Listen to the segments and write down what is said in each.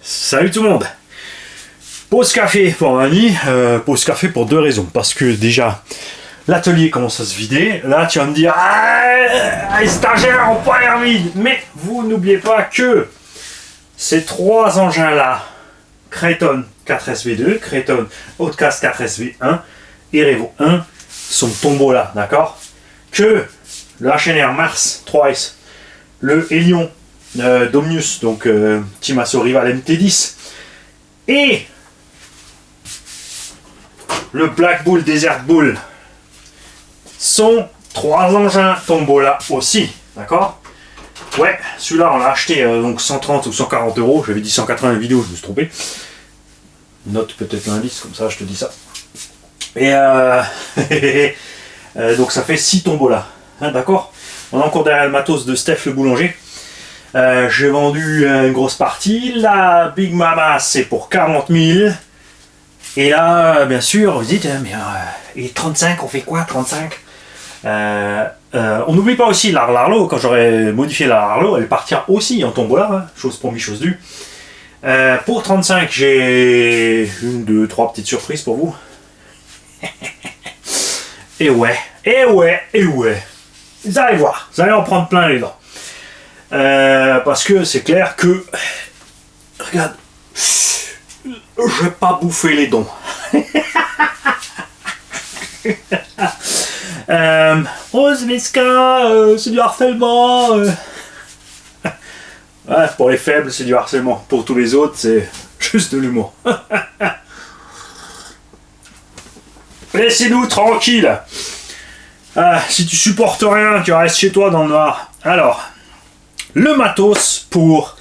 Salut tout le monde. Pause café pour un ami, pause café pour deux raisons. Parce que déjà, l'atelier commence à se vider. Là, tu vas me dire, les stagiaires ont pas l'air vides. Mais vous n'oubliez pas que ces trois engins-là, Kraton 4SV2, Kraton Outcast 4SV1 et Revo 1, sont Tombola, d'accord? Que le HNR Mars 3S, le Helion Dominus, donc Team Assaut Rival MT10, et le Black Bull Desert Bull sont trois engins Tombola aussi, d'accord? Ouais, celui-là on l'a acheté donc 130 ou 140 euros, j'avais dit 180 vidéos, je me suis trompé. Note peut-être l'indice, comme ça je te dis ça. Et donc ça fait 6 Tombola, hein, d'accord? On est encore derrière le matos de Steph le boulanger. J'ai vendu une grosse partie. La Big Mama c'est pour 40 000. Et là, bien sûr, vous dites, mais et 35, on fait quoi 35 on n'oublie pas aussi la Larlo. Quand j'aurai modifié la Larlo, elle partira aussi en Tombola, hein, chose promis, chose due. Pour 35, j'ai une, deux, trois petites surprises pour vous. Et ouais. Vous allez voir, vous allez en prendre plein les dents. Parce que c'est clair que, regarde, je vais pas bouffer les dons. Zmeska, c'est du harcèlement. Ouais, pour les faibles, c'est du harcèlement. Pour tous les autres, c'est juste de l'humour. Laissez-nous tranquille. Si tu supportes rien, tu restes chez toi dans le noir. Alors, le matos pour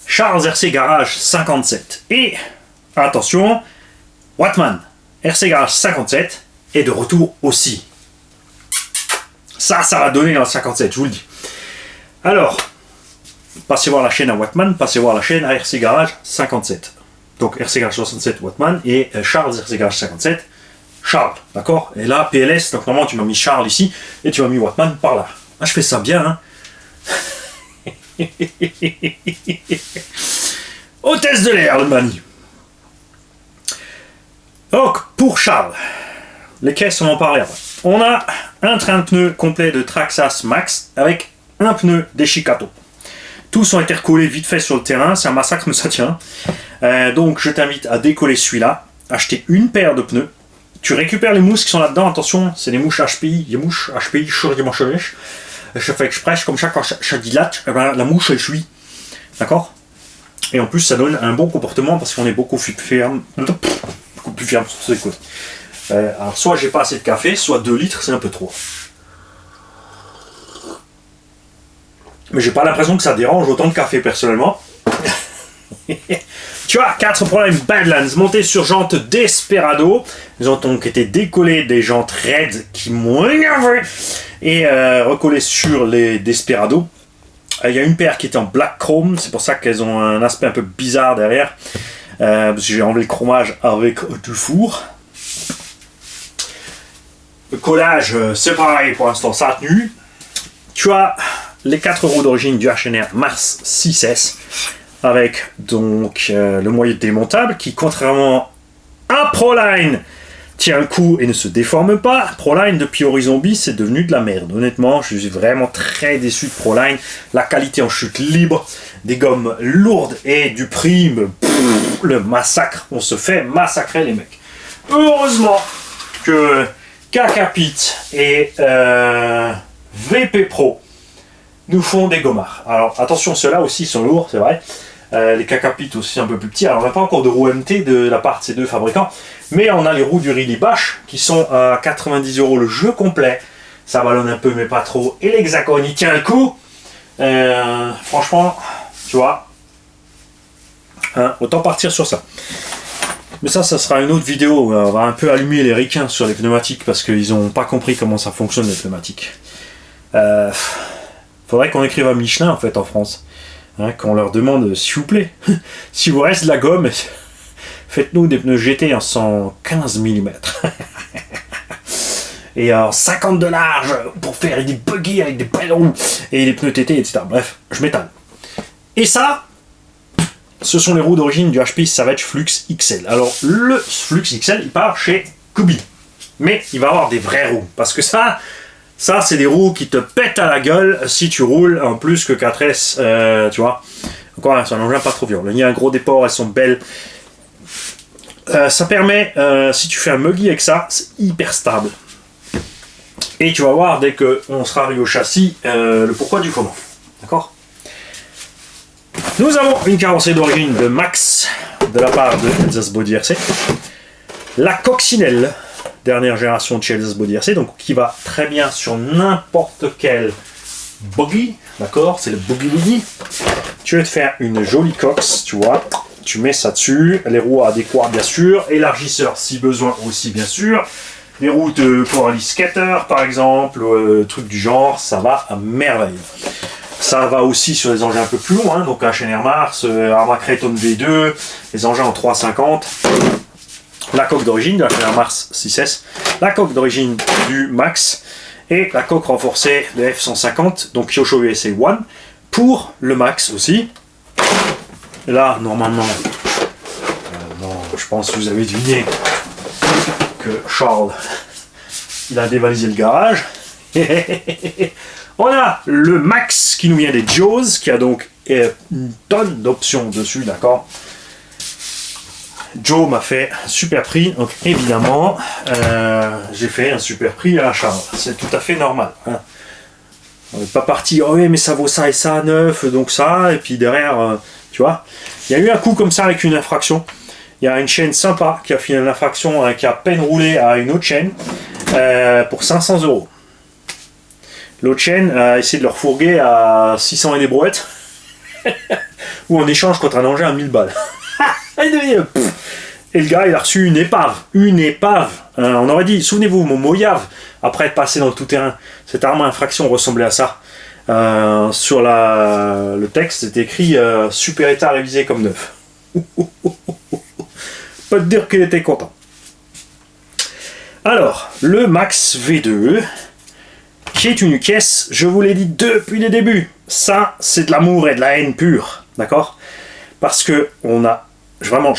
Charles RC Garage 57. Et, attention, Wattman RC Garage 57 est de retour aussi. Ça va donner dans le 57, je vous le dis. Alors, passez voir la chaîne à Wattman, passez voir la chaîne à RC Garage 57. Donc RC Garage 67 Wattman et Charles RC Garage 57 Charles, d'accord? Et là, PLS, donc normalement tu m'as mis Charles ici et tu m'as mis Wattman par là. Ah, je fais ça bien, hein? Hôtesse de l'air, le mani. Donc, pour Charles, les caisses, on en parlait après. On a un train de pneus complet de Traxxas Max avec un pneu d'Eshikato. Tous ont été recollés vite fait sur le terrain, c'est un massacre, mais ça tient. Donc, je t'invite à décoller celui-là, acheter une paire de pneus. Tu récupères les mousses qui sont là-dedans, attention, c'est des mouches HPI, les mouches HPI, je fais exprès, comme ça, quand je dilate, la mouche elle suit. D'accord? Et en plus, ça donne un bon comportement parce qu'on est beaucoup plus ferme sur ces côtés. Alors, soit j'ai pas assez de café, soit 2 litres, c'est un peu trop. Mais j'ai pas l'impression que ça dérange autant de café personnellement. Tu vois, 4 problèmes Badlands montés sur jantes Desperado. Les jantes ont été décollées des jantes Red qui m'ont énervé et recollées sur les Desperado. Il y a une paire qui est en black chrome, c'est pour ça qu'elles ont un aspect un peu bizarre derrière. Parce que j'ai enlevé le chromage avec du four. Le collage, c'est pareil pour l'instant, ça a tenu. Tu as les 4 roues d'origine du HNR Mars 6S. Avec donc le moyeu démontable qui, contrairement à Proline, tient le coup et ne se déforme pas. Proline, depuis Horizon B, c'est devenu de la merde. Honnêtement, je suis vraiment très déçu de Proline. La qualité en chute libre, des gommes lourdes et du prix, le massacre. On se fait massacrer les mecs. Heureusement que Kakapit et VP Pro nous font des gommards. Alors attention, ceux-là aussi sont lourds, c'est vrai. Les Kakapit aussi un peu plus petits. Alors on n'a pas encore de roues MT de la part de ces deux fabricants, mais on a les roues du Really Bash qui sont à 90 € le jeu complet. Ça ballonne un peu mais pas trop. Et l'Hexacon il tient le coup. Franchement, tu vois, hein, autant partir sur ça. Mais ça sera une autre vidéo. On va un peu allumer les ricains sur les pneumatiques parce qu'ils n'ont pas compris comment ça fonctionne les pneumatiques. Faudrait qu'on écrive à Michelin en fait en France. Hein, qu'on leur demande, s'il vous plaît, si vous reste de la gomme, faites-nous des pneus GT en 115 mm. Et 50 de large pour faire des buggy avec des belles roues et des pneus TT, etc. Bref, je m'étale. Et ça, ce sont les roues d'origine du HP Savage Flux XL. Alors, le Flux XL, il part chez Kubi. Mais il va avoir des vraies roues. Parce que ça c'est des roues qui te pètent à la gueule si tu roules en plus que 4S, tu vois. Encore, c'est un engin pas trop violent. Il y a un gros déport, elles sont belles. Ça permet, si tu fais un muggy avec ça, c'est hyper stable. Et tu vas voir, dès qu'on sera arrivé au châssis, le pourquoi du comment. D'accord? Nous avons une carrosserie d'origine de Max, de la part de Elsa's Body RC. La coccinelle, dernière génération de chez Elsa's Body RC, donc qui va très bien sur n'importe quel buggy. D'accord? C'est le buggy. Tu vas te faire une jolie cox, tu vois. Tu mets ça dessus, les roues adéquates bien sûr, élargisseur si besoin aussi bien sûr. Les roues de Coralie Skater par exemple, trucs du genre, ça va à merveille. Ça va aussi sur des engins un peu plus longs, hein, donc HNR Mars, Arma Creighton V2, les engins en 350. La coque d'origine de la HNR Mars 6S, la coque d'origine du Max et la coque renforcée de F150, donc Kyosho USA One, pour le Max aussi. Et là, normalement, non, je pense que vous avez deviné que Charles, il a dévalisé le garage. On a le Max qui nous vient des Jaws, qui a donc une tonne d'options dessus, d'accord. Joe m'a fait un super prix, donc évidemment, j'ai fait un super prix à Charles. C'est tout à fait normal. Hein. On n'est pas parti, oh oui, mais ça vaut ça et ça, neuf, donc ça, et puis derrière, tu vois. Il y a eu un coup comme ça avec une infraction. Il y a une chaîne sympa qui a fait une infraction, qui a à peine roulé à une autre chaîne, pour 500 €. L'autre chaîne a essayé de leur fourguer à 600 et des brouettes, ou en échange contre un engin à 1000 balles. Et le gars, il a reçu une épave. Une épave. On aurait dit, souvenez-vous, mon Mojave, après être passé dans le tout-terrain, cette arme à infraction ressemblait à ça. Sur le texte, c'était écrit super état révisé comme neuf. Pas te dire qu'il était content. Alors, le Max V2, qui est une caisse, je vous l'ai dit depuis les débuts, ça, c'est de l'amour et de la haine pure, d'accord? Parce que on a, vraiment,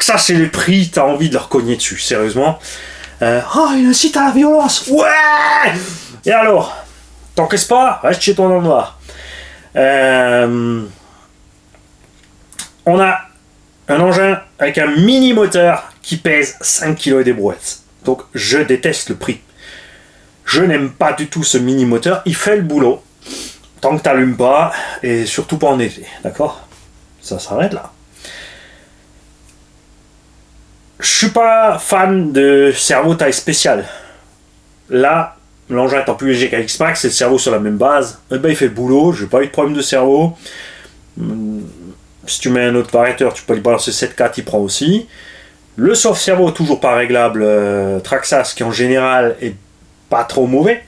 ça c'est les prix, t'as envie de leur cogner dessus, sérieusement. Oh, il incite à la violence, ouais! Et alors, t'encaisses pas, reste chez toi dans le noir. On a un engin avec un mini moteur qui pèse 5 kg et des brouettes. Donc je déteste le prix. Je n'aime pas du tout ce mini moteur. Il fait le boulot tant que tu n'allumes pas et surtout pas en été. D'accord? Ça s'arrête là. Je suis pas fan de cerveau taille spéciale. Là, l'engin étant plus léger qu'un X-Max, c'est le cerveau sur la même base. Et ben, il fait le boulot. J'ai pas eu de problème de cerveau. Si tu mets un autre variateur, tu peux lui balancer 7.4, il prend aussi. Le sauve-cerveau, toujours pas réglable, Traxxas, qui en général est pas trop mauvais,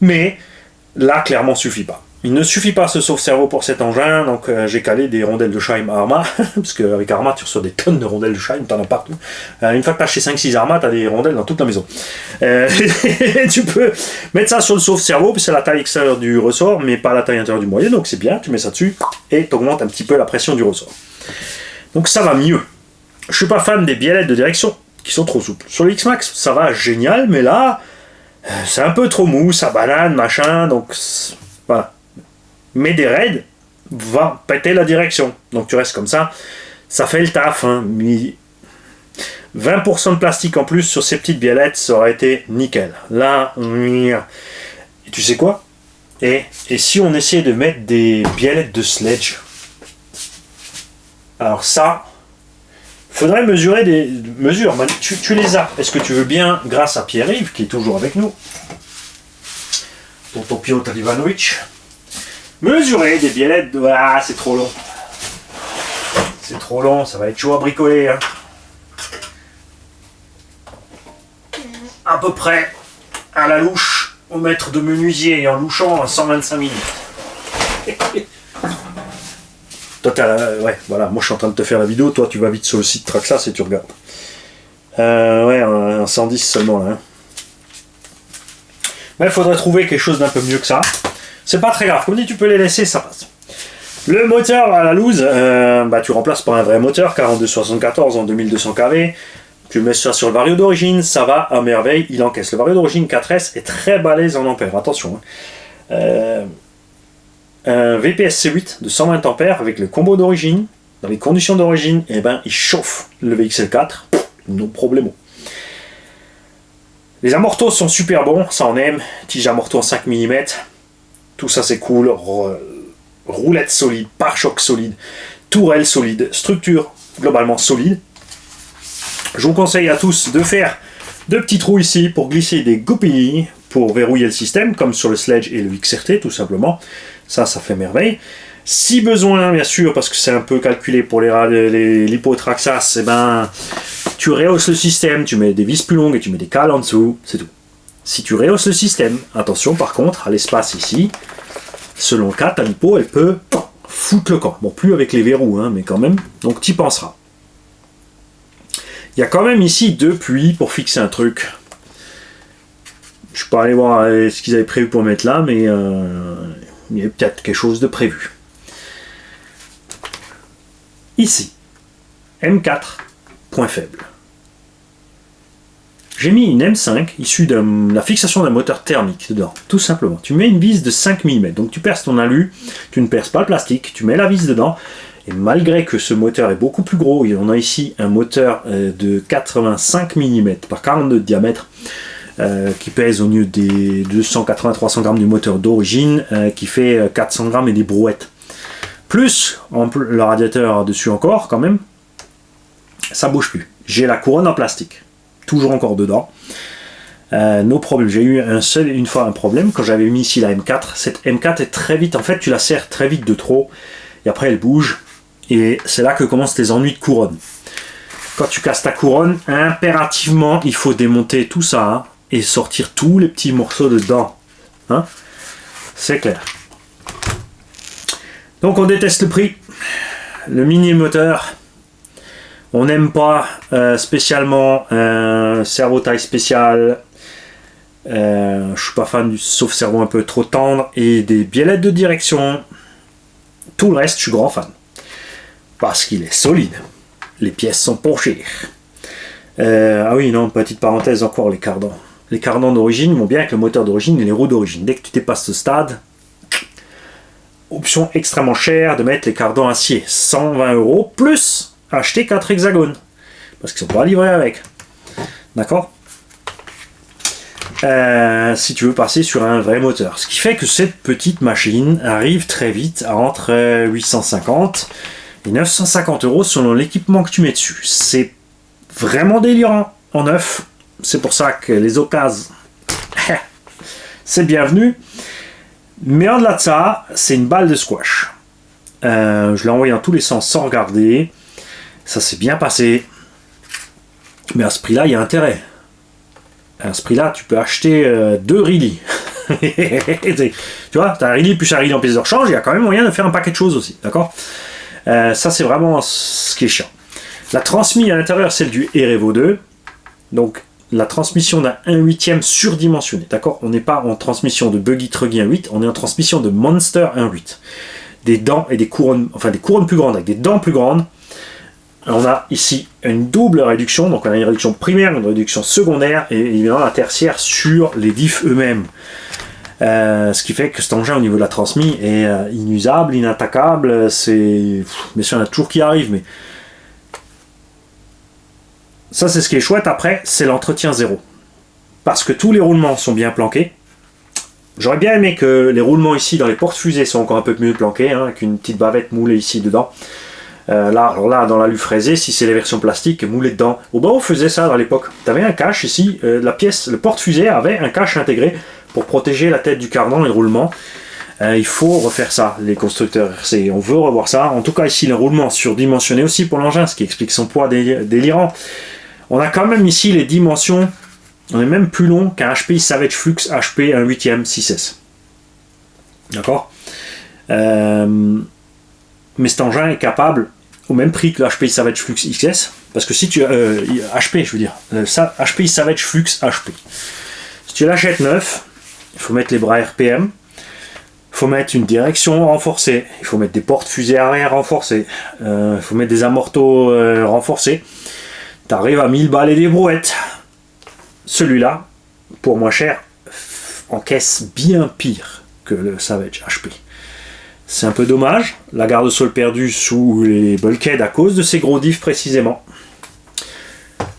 mais là, clairement, suffit pas. Il ne suffit pas ce sauve-cerveau pour cet engin, donc j'ai calé des rondelles de Scheim Arma, parce qu'avec Arma, tu reçois des tonnes de rondelles de Scheim, t'en as partout. Une fois que t'as chez 5-6 Arma, t'as des rondelles dans toute la maison. Tu peux mettre ça sur le sauve-cerveau, puis c'est la taille extérieure du ressort, mais pas la taille intérieure du moyen, donc c'est bien, tu mets ça dessus, et t'augmentes un petit peu la pression du ressort. Donc ça va mieux. Je suis pas fan des biellettes de direction, qui sont trop souples. Sur le X-Max, ça va génial, mais là, c'est un peu trop mou, ça banane, machin, donc voilà. Mais des raids va péter la direction. Donc tu restes comme ça. Ça fait le taf. Hein. 20% de plastique en plus sur ces petites biellettes, ça aurait été nickel. Là, et tu sais quoi? Et si on essayait de mettre des biellettes de sledge? Alors ça, faudrait mesurer des mesures. Tu les as. Est-ce que tu veux bien, grâce à Pierre-Yves, qui est toujours avec nous, tonton Piotr Ivanovic, mesurer des biellettes de... Ah, c'est trop long. C'est trop long, ça va être chaud à bricoler. Hein. À peu près à la louche, au mètre de menuisier et en louchant à 125 minutes. Toi, ouais, voilà, moi je suis en train de te faire la vidéo, toi tu vas vite sur le site Traxxas et tu regardes. Ouais, un 110 seulement là. Hein. Mais il faudrait trouver quelque chose d'un peu mieux que ça. C'est pas très grave, comme dit, tu peux les laisser, ça passe. Le moteur à la loose, tu remplaces par un vrai moteur, 4274 en 2200 kV. Tu mets ça sur le vario d'origine, ça va à merveille, il encaisse. Le vario d'origine 4S est très balèze en ampères, attention. Un VPS C8 de 120 ampères avec le combo d'origine, dans les conditions d'origine, il chauffe le VXL4, no problemo. Les amortos sont super bons, ça on aime. Tige amorto en 5 mm, tout ça c'est cool. Roulette solide, pare-choc solide, tourelle solide, structure globalement solide. Je vous conseille à tous de faire 2 petits trous ici pour glisser des goupilles pour verrouiller le système, comme sur le Sledge et le XRT tout simplement. Ça fait merveille. Si besoin, bien sûr, parce que c'est un peu calculé pour l'hypotraxas, tu rehausses le système, tu mets des vis plus longues et tu mets des cales en dessous, c'est tout. Si tu rehausses le système, attention par contre à l'espace ici, selon le cas, ta lipo, elle peut foutre le camp. Bon, plus avec les verrous, mais quand même, donc tu y penseras. Il y a quand même ici 2 puits pour fixer un truc. Je suis pas allé voir ce qu'ils avaient prévu pour mettre là, mais il y a peut-être quelque chose de prévu. Ici, M4, point faible. J'ai mis une M5 issue de la fixation d'un moteur thermique dedans, tout simplement. Tu mets une vis de 5 mm, donc tu perces ton alu, tu ne perces pas le plastique, tu mets la vis dedans, et malgré que ce moteur est beaucoup plus gros, on a ici un moteur de 85 mm par 42 de diamètre, qui pèse au lieu des 280-300 grammes du moteur d'origine, qui fait 400 grammes et des brouettes. Plus le radiateur dessus encore, quand même, ça bouge plus. J'ai la couronne en plastique, toujours encore dedans. No problème. J'ai eu une fois un problème quand j'avais mis ici la M4. Cette M4 est très vite, en fait, tu la serres très vite de trop, et après elle bouge, et c'est là que commencent les ennuis de couronne. Quand tu casses ta couronne, impérativement, il faut démonter tout ça, et sortir tous les petits morceaux dedans. C'est clair. Donc on déteste le prix. Le mini moteur, on n'aime pas spécialement un cerveau taille spéciale. Je suis pas fan du sauf cerveau un peu trop tendre et des biellettes de direction. Tout le reste, je suis grand fan. Parce qu'il est solide. Les pièces sont pas chères. Ah oui, non, petite parenthèse encore, les cardans. Les cardans d'origine vont bien avec le moteur d'origine et les roues d'origine. Dès que tu dépasses ce stade, option extrêmement chère de mettre les cardans acier. 120 € plus acheter 4 hexagones. Parce qu'ils sont pas livrés avec. D'accord ? Si tu veux passer sur un vrai moteur. Ce qui fait que cette petite machine arrive très vite à entre 850 et 950 € selon l'équipement que tu mets dessus. C'est vraiment délirant en neuf. C'est pour ça que les occasions, c'est bienvenu. Mais en-delà de ça, c'est une balle de squash. Je l'ai envoyé dans tous les sens sans regarder. Ça s'est bien passé. Mais à ce prix-là, il y a intérêt. À ce prix-là, tu peux acheter 2 Riley. Tu vois, tu as un Riley plus un Riley en pièces de rechange, il y a quand même moyen de faire un paquet de choses aussi. D'accord ? Ça, c'est vraiment ce qui est chiant. La transmission à l'intérieur, celle du Erevo 2. Donc, la transmission d'un 1/8 surdimensionné. D'accord ? On n'est pas en transmission de Buggy Truggy 1/8, on est en transmission de Monster 1/8. Des dents et des couronnes, enfin des couronnes plus grandes avec des dents plus grandes. On a ici une double réduction, donc on a une réduction primaire, une réduction secondaire et évidemment la tertiaire sur les diffs eux-mêmes. Ce qui fait que cet engin au niveau de la transmission est inusable, inattaquable. Bien sûr, il y en a toujours qui arrivent, mais ça c'est ce qui est chouette. Après, c'est l'entretien zéro. Parce que tous les roulements sont bien planqués. J'aurais bien aimé que les roulements ici dans les portes-fusées soient encore un peu mieux planqués, avec une petite bavette moulée ici dedans. Alors là, dans l'alu fraisé, si c'est les versions plastiques, moulées dedans. Au bas, on faisait ça à l'époque. Tu avais un cache ici, la pièce, le porte-fusée avait un cache intégré pour protéger la tête du cardan et le roulement. Il faut refaire ça, les constructeurs RC. On veut revoir ça. En tout cas, ici, le roulement surdimensionné aussi pour l'engin, ce qui explique son poids délirant. On a quand même ici les dimensions. On est même plus long qu'un HPI Savage Flux HP 1/8 6S. D'accord ? Mais cet engin est capable, au même prix que le HPI Savage Flux XS, parce que si tu HP, je veux dire, HPI Savage Flux HP. Si tu l'achètes neuf, il faut mettre les bras RPM, il faut mettre une direction renforcée, il faut mettre des portes fusées arrière renforcées, il faut mettre des amortos renforcés. T'arrives à 1000 balles et des brouettes. Celui-là, pour moins cher, encaisse bien pire que le Savage HP. C'est un peu dommage, la garde-sol perdue sous les bulkheads à cause de ces gros diffs précisément.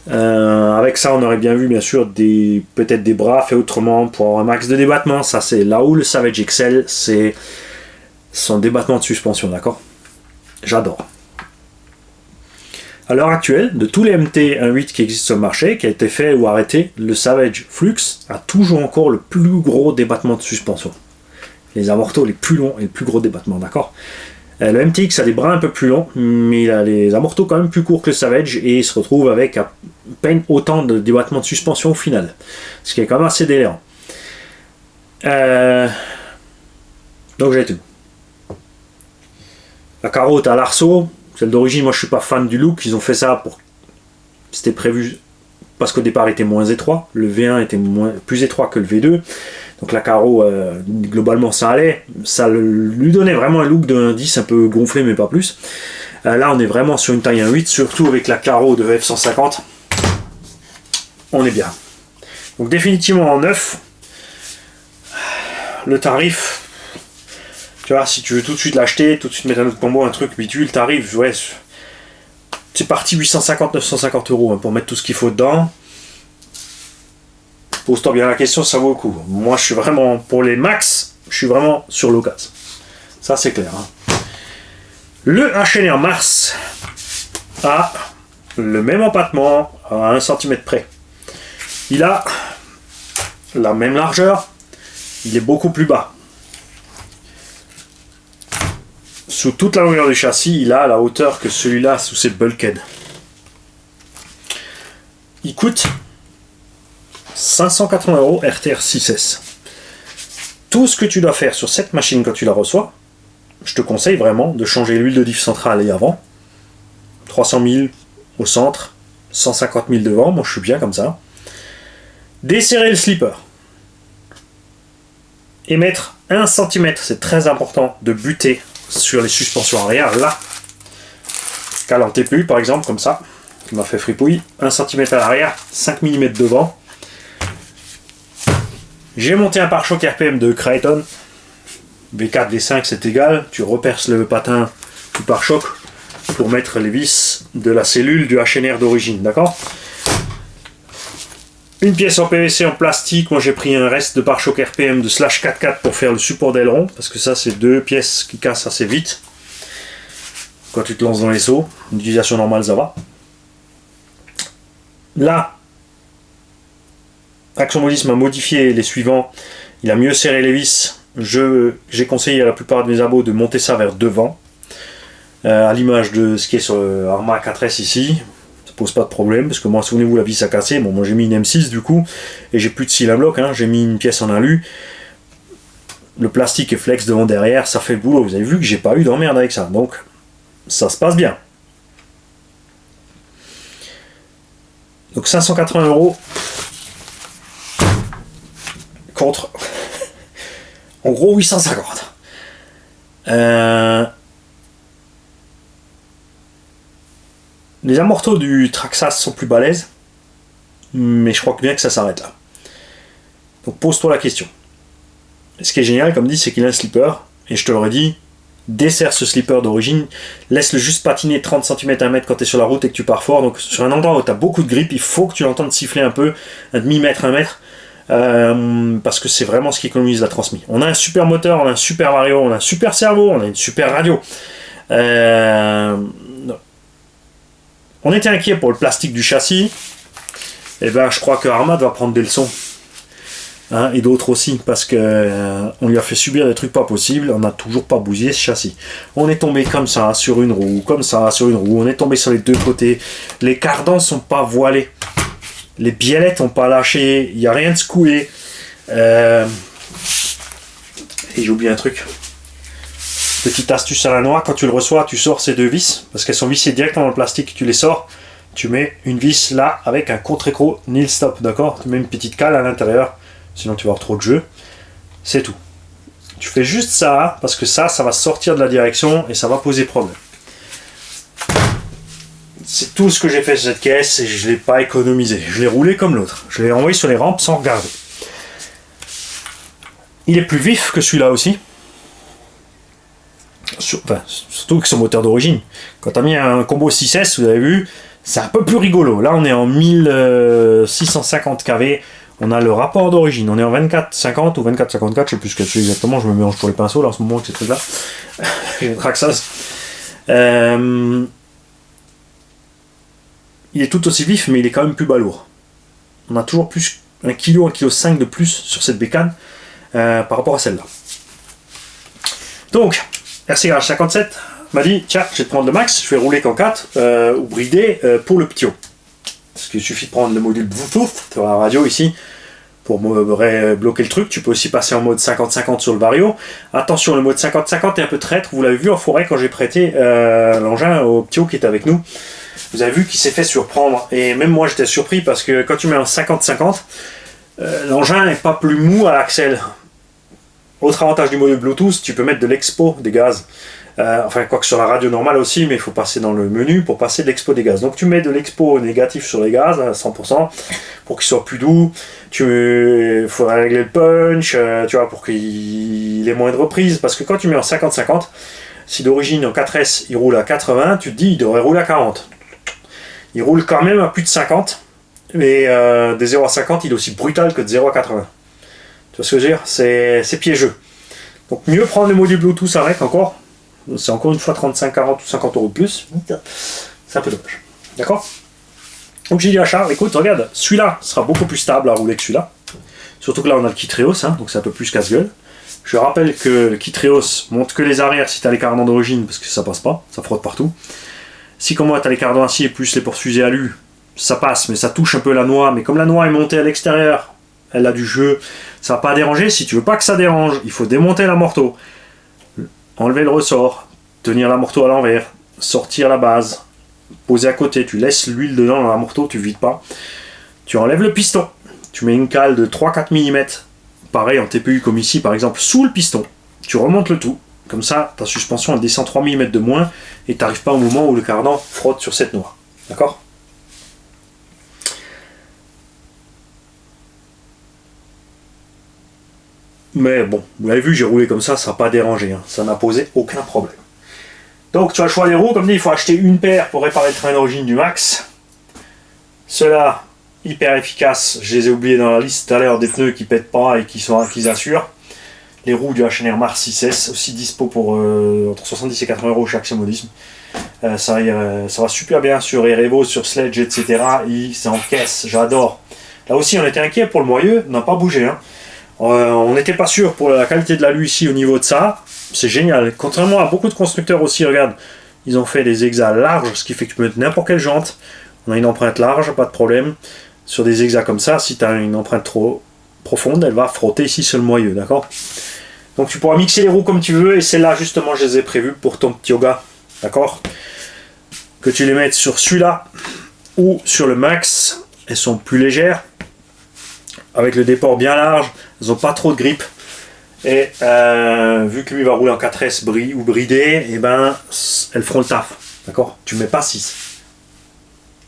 Avec ça, on aurait bien vu bien sûr peut-être des bras faits autrement pour avoir un max de débattement. Ça, c'est là où le Savage excelle, c'est son débattement de suspension, d'accord? J'adore. À l'heure actuelle, de tous les MT 1.8 qui existent sur le marché, qui a été fait ou arrêté, le Savage Flux a toujours encore le plus gros débattement de suspension. Les amortos les plus longs et le plus gros débattement, d'accord? Le MTX a des bras un peu plus longs, mais il a les amortos quand même plus courts que le Savage et il se retrouve avec à peine autant de débattement de suspension au final. Ce qui est quand même assez délirant. Donc j'ai tout. La carotte à l'arceau, celle d'origine, moi je suis pas fan du look. Ils ont fait ça pour. C'était prévu parce qu'au départ il était moins étroit. Le V1 était plus étroit que le V2. Donc la carreau, globalement ça allait. Ça lui donnait vraiment un look d'un 10 un peu gonflé mais pas plus. Là on est vraiment sur une taille 1.8, surtout avec la carreau de F150. On est bien. Donc définitivement en neuf. Le tarif, tu vois, si tu veux tout de suite l'acheter, tout de suite mettre un autre combo, un truc bidule, t'arrives, ouais, c'est parti 850-950 € hein, pour mettre tout ce qu'il faut dedans. Pose-toi bien la question, ça vaut le coup. Moi, je suis vraiment, pour les max, je suis vraiment sur l'occasion. Ça, c'est clair. Hein. Le HNR Mars a le même empattement à 1 cm près. Il a la même largeur, il est beaucoup plus bas. Sous toute la longueur du châssis, il a la hauteur que celui-là sous ses bulkheads. Il coûte 580 € RTR 6S. Tout ce que tu dois faire sur cette machine quand tu la reçois, je te conseille vraiment de changer l'huile de diff centrale et avant. 300 000 au centre, 150 000 devant, moi je suis bien comme ça. Desserrer le slipper. Et mettre 1 cm, c'est très important de buter sur les suspensions arrière, là. Cale en TPU par exemple, comme ça, qui m'a fait fripouille. 1 cm à l'arrière, 5 mm devant. J'ai monté un pare-choc RPM de Kraton. V4, V5 c'est égal. Tu reperces le patin du pare-choc pour mettre les vis de la cellule du HNR d'origine, d'accord? Une pièce en PVC en plastique. Moi j'ai pris un reste de pare-choc RPM de slash 4x4 pour faire le support d'aileron, parce que ça c'est deux pièces qui cassent assez vite quand tu te lances dans les sauts. Une utilisation normale ça va. Là, Action Modis m'a modifié les suivants. Il a mieux serré les vis. J'ai conseillé à la plupart de mes abos de monter ça vers devant, à l'image de ce qui est sur le Arma 4S ici. Ça pose pas de problème, parce que moi, souvenez-vous, la vis a cassé. Bon, moi j'ai mis une M6 du coup, et j'ai plus de cylindre bloc, hein. J'ai mis une pièce en alu. Le plastique est flex devant derrière, ça fait le boulot. Vous avez vu que j'ai pas eu d'emmerde avec ça, donc ça se passe bien. Donc 580 € contre en gros 850. Les amortos du Traxxas sont plus balèzes, mais je crois que bien que ça s'arrête là. Donc pose-toi la question. Ce qui est génial, comme dit, c'est qu'il a un slipper, et je te l'aurais dit, desserre ce slipper d'origine, laisse-le juste patiner 30 cm à 1 mètre quand tu es sur la route et que tu pars fort. Donc sur un endroit où tu as beaucoup de grip, il faut que tu l'entendes siffler un peu, un demi-mètre, 1 mètre, parce que c'est vraiment ce qui économise la transmission. On a un super moteur, on a un super vario, on a un super cerveau, on a une super radio. On était inquiet pour le plastique du châssis. Et ben je crois que Armad va prendre des leçons. Hein, et d'autres aussi, parce que on lui a fait subir des trucs pas possibles. On n'a toujours pas bousillé ce châssis. On est tombé comme ça sur une roue, comme ça sur une roue. On est tombé sur les deux côtés. Les cardans sont pas voilés. Les biellettes n'ont pas lâché. Il n'y a rien de secoué. Et j'ai oublié un truc. Petite astuce à la noix, quand tu le reçois, tu sors ces deux vis, parce qu'elles sont vissées directement dans le plastique, tu les sors, tu mets une vis là avec un contre-écrou nil stop, d'accord? Tu mets une petite cale à l'intérieur, sinon tu vas avoir trop de jeu. C'est tout. Tu fais juste ça, parce que ça va sortir de la direction et ça va poser problème. C'est tout ce que j'ai fait sur cette caisse et je ne l'ai pas économisé. Je l'ai roulé comme l'autre. Je l'ai envoyé sur les rampes sans regarder. Il est plus vif que celui-là aussi. Surtout avec son moteur d'origine. Quand tu as mis un combo 6S, vous avez vu, c'est un peu plus rigolo. Là, on est en 1650 kV. On a le rapport d'origine. On est en 2450 ou 2454, je sais plus ce qu'il y a dessus exactement. Je me mélange pour les pinceaux là en ce moment avec ces trucs-là. J'ai une Traxxas. Il est tout aussi vif, mais il est quand même plus balourd. On a toujours plus 1 kg, 1,5 kg de plus sur cette bécane par rapport à celle-là. Donc, RC Garage 57 m'a dit, tiens, je vais te prendre le max, je vais rouler qu'en 4 ou brider pour le Ptio. Parce qu'il suffit de prendre le module Bluetooth sur la radio ici pour bloquer le truc. Tu peux aussi passer en mode 50-50 sur le Vario. Attention, le mode 50-50 est un peu traître. Vous l'avez vu en forêt quand j'ai prêté l'engin au Ptio qui est avec nous. Vous avez vu qu'il s'est fait surprendre. Et même moi, j'étais surpris parce que quand tu mets en 50-50, l'engin n'est pas plus mou à l'axel. Autre avantage du module Bluetooth, tu peux mettre de l'expo des gaz. Enfin, quoique sur la radio normale aussi, mais il faut passer dans le menu pour passer de l'expo des gaz. Donc tu mets de l'expo négatif sur les gaz à 100% pour qu'il soit plus doux. Il faut régler le punch, tu vois, pour qu'il ait moins de reprises. Parce que quand tu mets en 50-50, si d'origine en 4S il roule à 80, tu te dis il devrait rouler à 40. Il roule quand même à plus de 50, mais des 0 à 50, il est aussi brutal que de 0 à 80. Tu vois ce que je veux dire? C'est piégeux. Donc mieux prendre le module Bluetooth avec encore. C'est encore une fois 35, 40 ou 50 € de plus. C'est un peu dommage. D'accord? Donc j'ai dit à Charles, écoute, regarde, celui-là sera beaucoup plus stable à rouler que celui-là. Surtout que là on a le Kitreos, hein, donc c'est un peu plus casse-gueule. Je rappelle que le Kitreos monte que les arrières si tu as les cardans d'origine, parce que ça passe pas, ça frotte partout. Si comme moi tu as les cardans acier plus les portes fusées alu, ça passe, mais ça touche un peu la noix. Mais comme la noix est montée à l'extérieur, elle a du jeu, ça va pas déranger. Si tu veux pas que ça dérange, il faut démonter l'amorto, enlever le ressort, tenir l'amorto à l'envers, sortir la base, poser à côté, tu laisses l'huile dedans dans l'amorto, tu vides pas. Tu enlèves le piston, tu mets une cale de 3-4 mm, pareil en TPU comme ici par exemple, sous le piston. Tu remontes le tout, comme ça ta suspension elle descend 3 mm de moins et tu n'arrives pas au moment où le cardan frotte sur cette noix. D'accord ? Mais bon, vous l'avez vu, j'ai roulé comme ça n'a pas dérangé, hein. Ça n'a posé aucun problème. Donc tu as le choix des roues, comme dit, il faut acheter une paire pour réparer le train d'origine du Max. Ceux-là, hyper efficaces, je les ai oubliés dans la liste tout à l'heure, des pneus qui pètent pas et qui assurent. Les roues du H&R Mars 6S, aussi dispo pour entre 70 et 80 € chaque modisme. Ça va super bien sur Erevo, sur Sledge, etc. C'est en caisse, j'adore. Là aussi, on était inquiet pour le moyeu, on n'a pas bougé, hein. On n'était pas sûr pour la qualité de l'alu ici au niveau de ça. C'est génial. Contrairement à beaucoup de constructeurs aussi, regarde, ils ont fait des exas larges, ce qui fait que tu peux mettre n'importe quelle jante. On a une empreinte large, pas de problème. Sur des exas comme ça, si tu as une empreinte trop profonde, elle va frotter ici sur le moyeu, d'accord? Donc tu pourras mixer les roues comme tu veux, et celles-là justement je les ai prévues pour ton petit yoga, d'accord? Que tu les mettes sur celui-là ou sur le Max, elles sont plus légères, avec le déport bien large, elles n'ont pas trop de grippe. Et vu que lui va rouler en 4S ou bridé, et ben elles feront le taf. D'accord? Tu ne mets pas 6.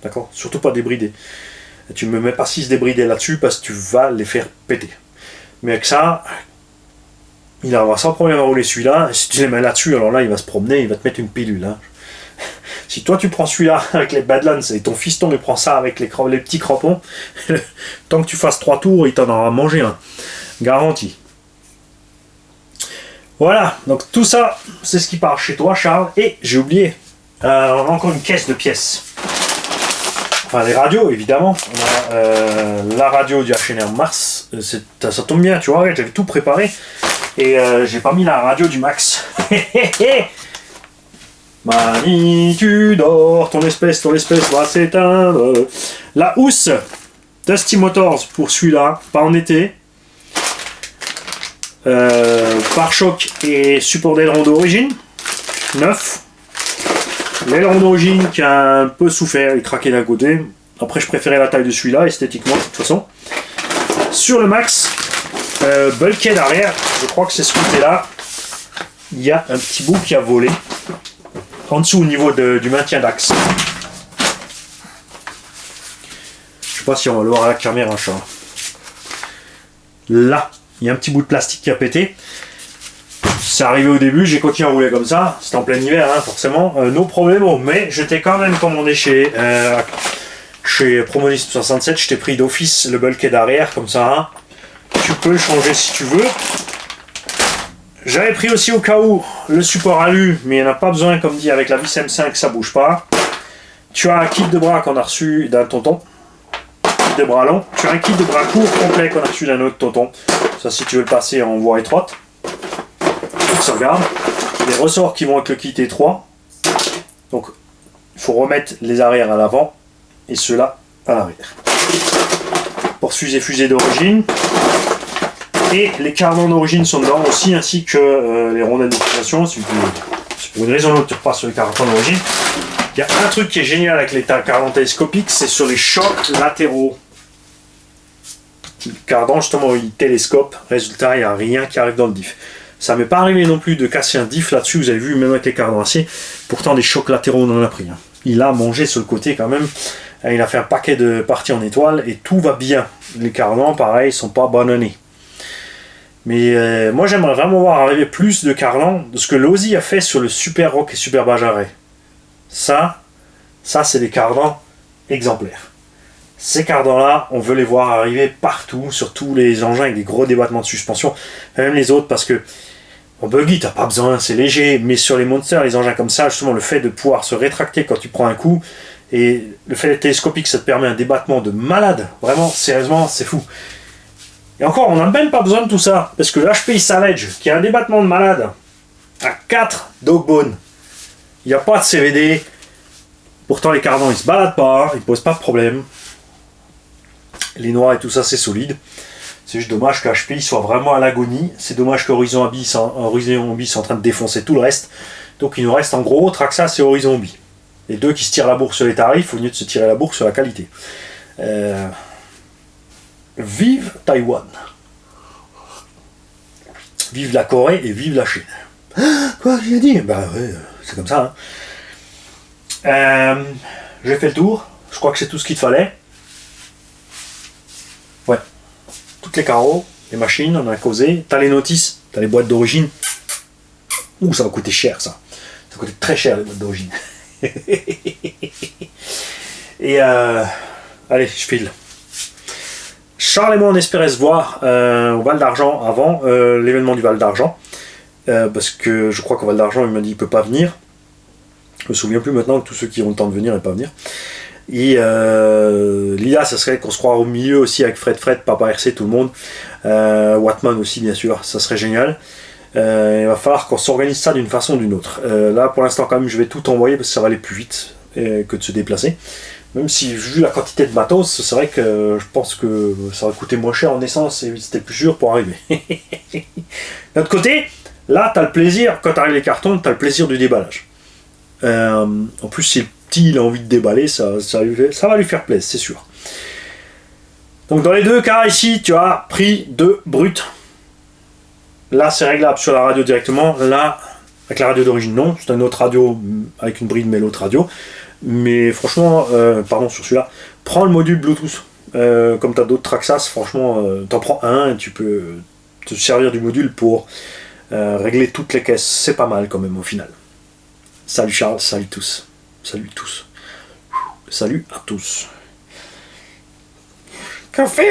D'accord? Surtout pas débridé. Tu ne me mets pas 6 débridés là-dessus parce que tu vas les faire péter. Mais avec ça, il va avoir sans problème à rouler celui-là. Si tu les mets là-dessus, alors là il va se promener, il va te mettre une pilule. Hein. Si toi tu prends celui-là avec les Badlands et ton fiston il prend ça avec les petits crampons, tant que tu fasses 3 tours, il t'en aura mangé un. Garanti. Voilà, donc tout ça, c'est ce qui part chez toi, Charles. Et j'ai oublié, on a encore une caisse de pièces. Enfin, les radios, évidemment. On a la radio du H&R Mars. Ça tombe bien, tu vois, j'avais tout préparé. Et j'ai pas mis la radio du Max. Mani, tu dors, ton espèce va s'éteindre. La housse Dusty Motors pour celui-là, pas en été. Pare-choc et support d'aileron d'origine, neuf. L'aileron d'origine qui a un peu souffert, il craquait d'un côté. Après, je préférais la taille de celui-là, esthétiquement, de toute façon. Sur le Max, Bulkhead arrière, je crois que c'est ce côté-là. Il y a un petit bout qui a volé. En dessous au niveau du maintien d'axe. Je sais pas si on va le voir à la caméra, ça. Là, il y a un petit bout de plastique qui a pété. C'est arrivé au début, j'ai continué à rouler comme ça. C'était en plein hiver, hein, forcément. No problème, mais j'étais quand même commandé chez Promonis 67. Je t'ai pris d'office le bulkhead arrière, comme ça. Hein. Tu peux le changer si tu veux. J'avais pris aussi au cas où le support alu, mais il n'y en a pas besoin, comme dit, avec la vis M5, ça bouge pas. Tu as un kit de bras qu'on a reçu d'un tonton. De bras longs. Tu as un kit de bras court complet qu'on a reçu d'un autre tonton. Ça, si tu veux le passer en voie étroite. Ça regarde. Les ressorts qui vont avec le kit étroit. Donc, il faut remettre les arrières à l'avant et ceux-là à l'arrière. Porte-fusée d'origine. Et les cardans d'origine sont dedans aussi, ainsi que les rondelles d'utilisation. Si pour une raison ou l'autre tu repasses sur les cardans d'origine. Il y a un truc qui est génial avec les cardans télescopiques, c'est sur les chocs latéraux. Le cardan, justement, il télescope. Résultat, il n'y a rien qui arrive dans le diff. Ça m'est pas arrivé non plus de casser un diff là-dessus, vous avez vu, même avec les cardans acier. Pourtant, des chocs latéraux, on en a pris. Hein. Il a mangé sur le côté quand même. Il a fait un paquet de parties en étoile et tout va bien. Les cardans, pareil, sont pas abandonnés. Mais moi, j'aimerais vraiment voir arriver plus de cardans de ce que l'Ozzy a fait sur le Super Rock et Super Bajaret. Ça c'est des cardans exemplaires. Ces cardans-là, on veut les voir arriver partout, sur tous les engins avec des gros débattements de suspension, même les autres, parce que en buggy, t'as pas besoin, c'est léger, mais sur les monsters, les engins comme ça, justement, le fait de pouvoir se rétracter quand tu prends un coup, et le fait d'être télescopique, ça te permet un débattement de malade. Vraiment, sérieusement, c'est fou. Et encore, on n'a même pas besoin de tout ça, parce que l'HPI Savage, qui a un débattement de malade, à 4 dogbone, il n'y a pas de CVD, pourtant les cardans ils se baladent pas, ils posent pas de problème. Les noirs et tout ça c'est solide. C'est juste dommage qu'HPI soit vraiment à l'agonie. C'est dommage qu'Horizon Hobby soit en train de défoncer tout le reste. Donc il nous reste en gros Traxxas et Horizon Hobby. Les deux qui se tirent la bourre sur les tarifs, au lieu de se tirer la bourre sur la qualité. Vive Taïwan. Vive la Corée et vive la Chine. Quoi, j'ai dit? Bah ouais, c'est comme ça. Hein. J'ai fait le tour. Je crois que c'est tout ce qu'il te fallait. Ouais. Toutes les carreaux, les machines, on en a causé. T'as les notices, t'as les boîtes d'origine. Ouh, ça va coûter cher ça. Ça va coûter très cher les boîtes d'origine. Et allez, je file. Charles et moi on espérait se voir au Val d'Argent avant l'événement du Val d'Argent. Parce que je crois qu'au Val d'Argent il m'a dit qu'il ne peut pas venir. Je me souviens plus maintenant de tous ceux qui ont le temps de venir et pas venir. Et l'idée ça serait qu'on se croit au milieu aussi avec Fred, Papa RC, tout le monde. Watman aussi bien sûr, ça serait génial. Il va falloir qu'on s'organise ça d'une façon ou d'une autre. Là pour l'instant quand même je vais tout envoyer parce que ça va aller plus vite que de se déplacer. Même si vu la quantité de matos, c'est vrai que je pense que ça va coûter moins cher en essence et c'était plus sûr pour arriver. D'un autre côté, là tu as le plaisir, quand tu arrives les cartons, tu as le plaisir du déballage. En plus si le petit il a envie de déballer, ça va lui faire plaisir, c'est sûr. Donc dans les deux cas ici, tu as pris 2 brut. Là c'est réglable sur la radio directement, là avec la radio d'origine non, c'est une autre radio avec une bride mais l'autre radio. Mais franchement, pardon sur celui-là, prends le module Bluetooth. Comme tu as d'autres Traxxas, franchement, t'en prends un et tu peux te servir du module pour régler toutes les caisses. C'est pas mal quand même au final. Salut Charles, salut tous. Salut tous. Salut à tous. Café!